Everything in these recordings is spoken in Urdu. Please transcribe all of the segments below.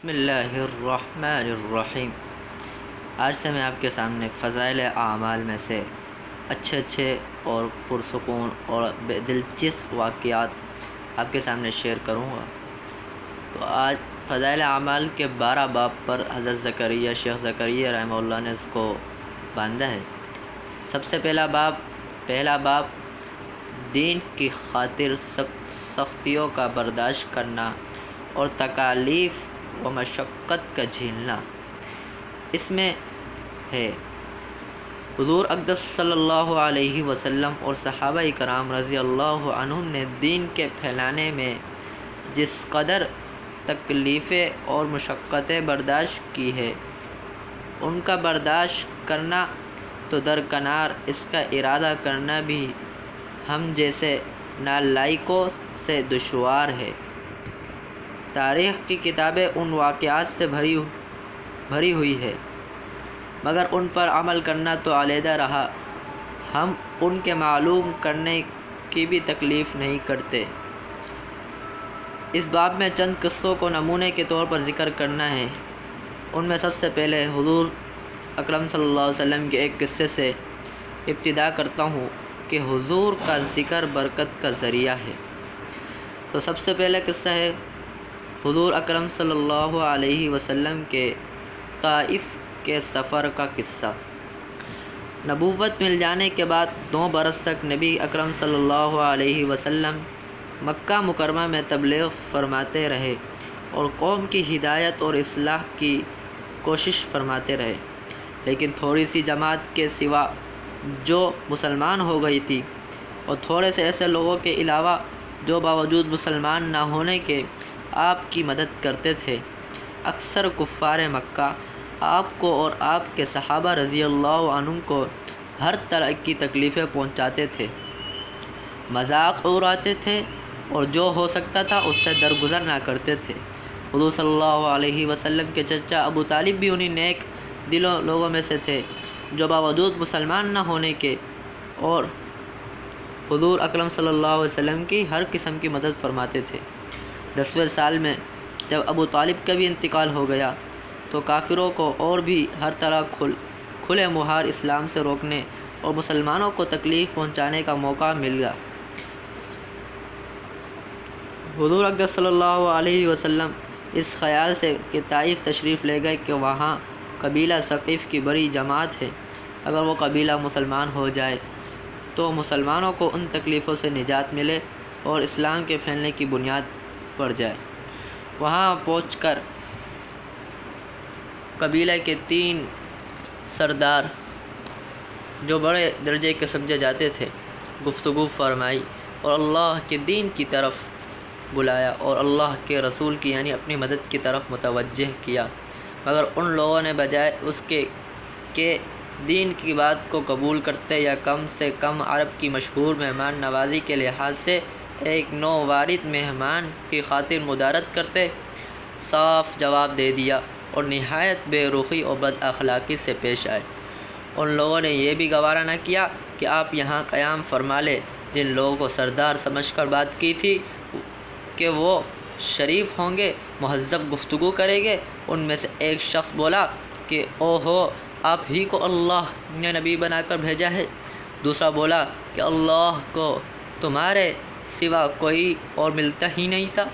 بسم اللہ الرحمن الرحیم۔ آج سے میں آپ کے سامنے فضائل اعمال میں سے اچھے اور پرسکون اور دلچسپ واقعات آپ کے سامنے شیئر کروں گا۔ تو آج فضائل اعمال کے 12 باب پر حضرت شیخ زکریا رحمہ اللہ نے اس کو باندھا ہے۔ سب سے پہلا باب دین کی خاطر سختیوں کا برداشت کرنا اور تکالیف و مشقت کا جھیلنا۔ اس میں ہے حضور اقدس صلی اللہ علیہ وسلم اور صحابہ کرام رضی اللہ عنہم نے دین کے پھیلانے میں جس قدر تکلیفیں اور مشقتیں برداشت کی ہے، ان کا برداشت کرنا تو درکنار اس کا ارادہ کرنا بھی ہم جیسے نالائقوں سے دشوار ہے۔ تاریخ کی کتابیں ان واقعات سے بھری ہوئی ہے، مگر ان پر عمل کرنا تو علیحدہ رہا، ہم ان کے معلوم کرنے کی بھی تکلیف نہیں کرتے۔ اس باب میں چند قصوں کو نمونے کے طور پر ذکر کرنا ہے۔ ان میں سب سے پہلے حضور اکرم صلی اللہ علیہ وسلم کے ایک قصے سے ابتدا کرتا ہوں کہ حضور کا ذکر برکت کا ذریعہ ہے۔ تو سب سے پہلے قصہ ہے حضور اکرم صلی اللہ علیہ وسلم کے طائف کے سفر کا قصہ۔ نبوت مل جانے کے بعد 9 برس تک نبی اکرم صلی اللہ علیہ وسلم مکہ مکرمہ میں تبلیغ فرماتے رہے اور قوم کی ہدایت اور اصلاح کی کوشش فرماتے رہے، لیکن تھوڑی سی جماعت کے سوا جو مسلمان ہو گئی تھی اور تھوڑے سے ایسے لوگوں کے علاوہ جو باوجود مسلمان نہ ہونے کے آپ کی مدد کرتے تھے، اکثر کفار مکہ آپ کو اور آپ کے صحابہ رضی اللہ عنہم کو ہر طرح کی تکلیفیں پہنچاتے تھے، مذاق اڑاتے تھے اور جو ہو سکتا تھا اس سے درگزر نہ کرتے تھے۔ حضور صلی اللہ علیہ وسلم کے چچا ابو طالب بھی انہی نیک دلوں لوگوں میں سے تھے جو باوجود مسلمان نہ ہونے کے اور حضور اکرم صلی اللہ علیہ وسلم کی ہر قسم کی مدد فرماتے تھے۔ 10ویں سال میں جب ابو طالب کا بھی انتقال ہو گیا تو کافروں کو اور بھی ہر طرح کھلے مہار اسلام سے روکنے اور مسلمانوں کو تکلیف پہنچانے کا موقع مل گیا۔ حضور اقدس صلی اللہ علیہ وسلم اس خیال سے کہ طائف تشریف لے گئے کہ وہاں قبیلہ ثقیف کی بڑی جماعت ہے، اگر وہ قبیلہ مسلمان ہو جائے تو مسلمانوں کو ان تکلیفوں سے نجات ملے اور اسلام کے پھیلنے کی بنیاد پڑ جائے۔ وہاں پہنچ کر قبیلہ کے 3 سردار جو بڑے درجے کے سمجھے جاتے تھے گفتگو فرمائی اور اللہ کے دین کی طرف بلایا اور اللہ کے رسول کی یعنی اپنی مدد کی طرف متوجہ کیا، مگر ان لوگوں نے بجائے اس کے کہ دین کی بات کو قبول کرتے یا کم سے کم عرب کی مشہور مہمان نوازی کے لحاظ سے ایک نووارد مہمان کی خاطر مدارت کرتے، صاف جواب دے دیا اور نہایت بے رخی اور بد اخلاقی سے پیش آئے۔ ان لوگوں نے یہ بھی گوارا نہ کیا کہ آپ یہاں قیام فرما لیں۔ جن لوگوں کو سردار سمجھ کر بات کی تھی کہ وہ شریف ہوں گے، مہذب گفتگو کریں گے، ان میں سے ایک شخص بولا کہ اوہو، آپ ہی کو اللہ نے نبی بنا کر بھیجا ہے۔ دوسرا بولا کہ اللہ کو تمہارے سوا کوئی اور ملتا ہی نہیں تھا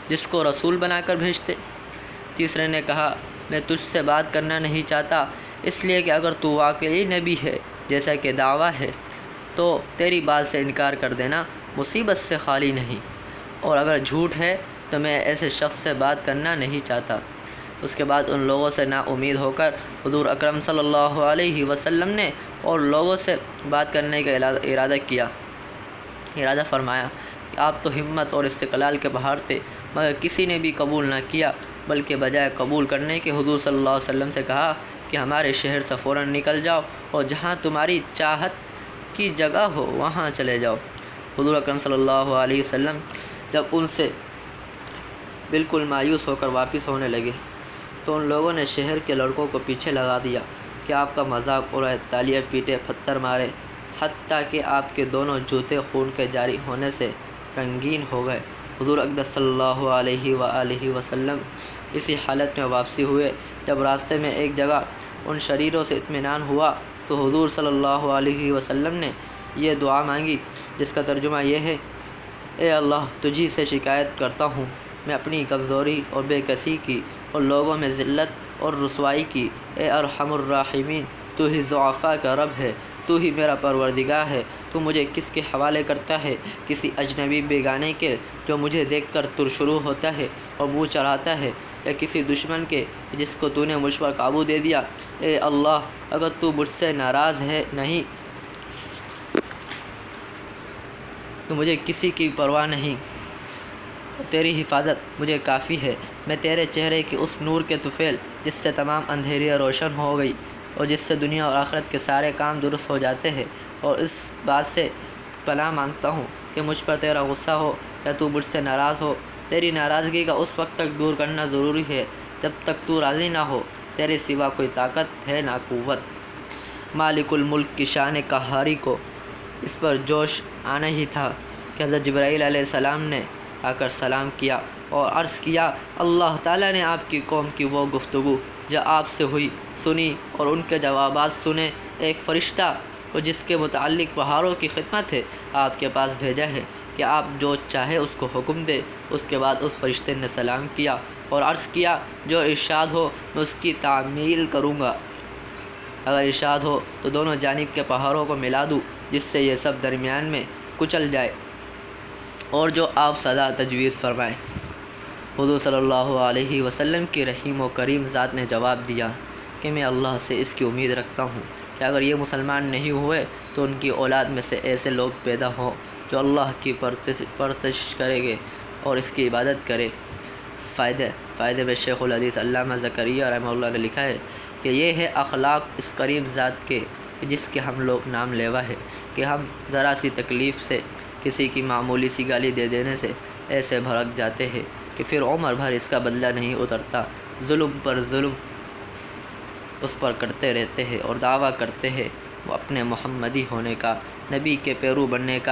جس کو رسول بنا کر بھیجتے۔ تیسرے نے کہا میں تجھ سے بات کرنا نہیں چاہتا، اس لیے کہ اگر تو واقعی نبی ہے جیسا کہ دعویٰ ہے تو تیری بات سے انکار کر دینا مصیبت سے خالی نہیں، اور اگر جھوٹ ہے تو میں ایسے شخص سے بات کرنا نہیں چاہتا۔ اس کے بعد ان لوگوں سے نا امید ہو کر حضور اکرم صلی اللہ علیہ وسلم نے اور لوگوں سے بات کرنے کا ارادہ فرمایا کہ آپ تو ہمت اور استقلال کے پہاڑ تھے، مگر کسی نے بھی قبول نہ کیا، بلکہ بجائے قبول کرنے کے حضور صلی اللہ علیہ وسلم سے کہا کہ ہمارے شہر سے فوراً نکل جاؤ اور جہاں تمہاری چاہت کی جگہ ہو وہاں چلے جاؤ۔ حضور اکرم صلی اللہ علیہ وسلم جب ان سے بالکل مایوس ہو کر واپس ہونے لگے تو ان لوگوں نے شہر کے لڑکوں کو پیچھے لگا دیا کہ آپ کا مذاق اڑائے، تالیاں پیٹے، پتھر مارے، حتیٰ کہ آپ کے دونوں جوتے خون کے جاری ہونے سے رنگین ہو گئے۔ حضور اقدس صلی اللہ علیہ وآلہ وسلم اسی حالت میں واپسی ہوئے۔ جب راستے میں ایک جگہ ان شریروں سے اطمینان ہوا تو حضور صلی اللہ علیہ وسلم نے یہ دعا مانگی، جس کا ترجمہ یہ ہے: اے اللہ، تجھی سے شکایت کرتا ہوں میں اپنی کمزوری اور بے کسی کی اور لوگوں میں ذلت اور رسوائی کی۔ اے ارحم الراحمین، تو ہی ضعفاء کا رب ہے، تو ہی میرا پروردگار ہے۔ تو مجھے کس کے حوالے کرتا ہے؟ کسی اجنبی بیگانے کے جو مجھے دیکھ کر ترشرو ہوتا ہے اور منہ چڑھاتا ہے، یا کسی دشمن کے جس کو تو نے مجھ پر قابو دے دیا؟ اے اللہ، اگر تو مجھ سے ناراض ہے نہیں تو مجھے کسی کی پرواہ نہیں، تیری حفاظت مجھے کافی ہے۔ میں تیرے چہرے کی اس نور کے طفیل جس سے تمام اندھیریاں روشن ہو گئی اور جس سے دنیا اور آخرت کے سارے کام درست ہو جاتے ہیں، اور اس بات سے پناہ مانگتا ہوں کہ مجھ پر تیرا غصہ ہو یا تو مجھ سے ناراض ہو۔ تیری ناراضگی کا اس وقت تک دور کرنا ضروری ہے جب تک تو راضی نہ ہو۔ تیرے سوا کوئی طاقت ہے نہ قوت۔ مالک الملک کی شان قہاری کو اس پر جوش آنا ہی تھا کہ حضرت جبرائیل علیہ السلام نے آ کر سلام کیا اور عرض کیا: اللہ تعالیٰ نے آپ کی قوم کی وہ گفتگو جو آپ سے ہوئی سنی اور ان کے جوابات سنے۔ ایک فرشتہ کو جس کے متعلق پہاڑوں کی خدمت ہے آپ کے پاس بھیجا ہے کہ آپ جو چاہے اس کو حکم دے۔ اس کے بعد اس فرشتے نے سلام کیا اور عرض کیا: جو ارشاد ہو میں اس کی تعمیل کروں گا۔ اگر ارشاد ہو تو دونوں جانب کے پہاڑوں کو ملا دوں جس سے یہ سب درمیان میں کچل جائے، اور جو آپ سزا تجویز فرمائیں۔ حضور صلی اللہ علیہ وسلم کی رحیم و کریم ذات نے جواب دیا کہ میں اللہ سے اس کی امید رکھتا ہوں کہ اگر یہ مسلمان نہیں ہوئے تو ان کی اولاد میں سے ایسے لوگ پیدا ہوں جو اللہ کی پرستش کریں گے اور اس کی عبادت کرے۔ فائدے میں شیخ الحدیث علامہ زکریا رحمہ اللہ نے لکھا ہے کہ یہ ہے اخلاق اس کریم ذات کے جس کے ہم لوگ نام لیوا ہے کہ ہم ذرا سی تکلیف سے، کسی کی معمولی سی گالی دے دینے سے ایسے بھڑک جاتے ہیں کہ پھر عمر بھر اس کا بدلہ نہیں اترتا۔ ظلم پر ظلم اس پر کرتے رہتے ہیں اور دعویٰ کرتے ہیں وہ اپنے محمدی ہونے کا، نبی کے پیرو بننے کا۔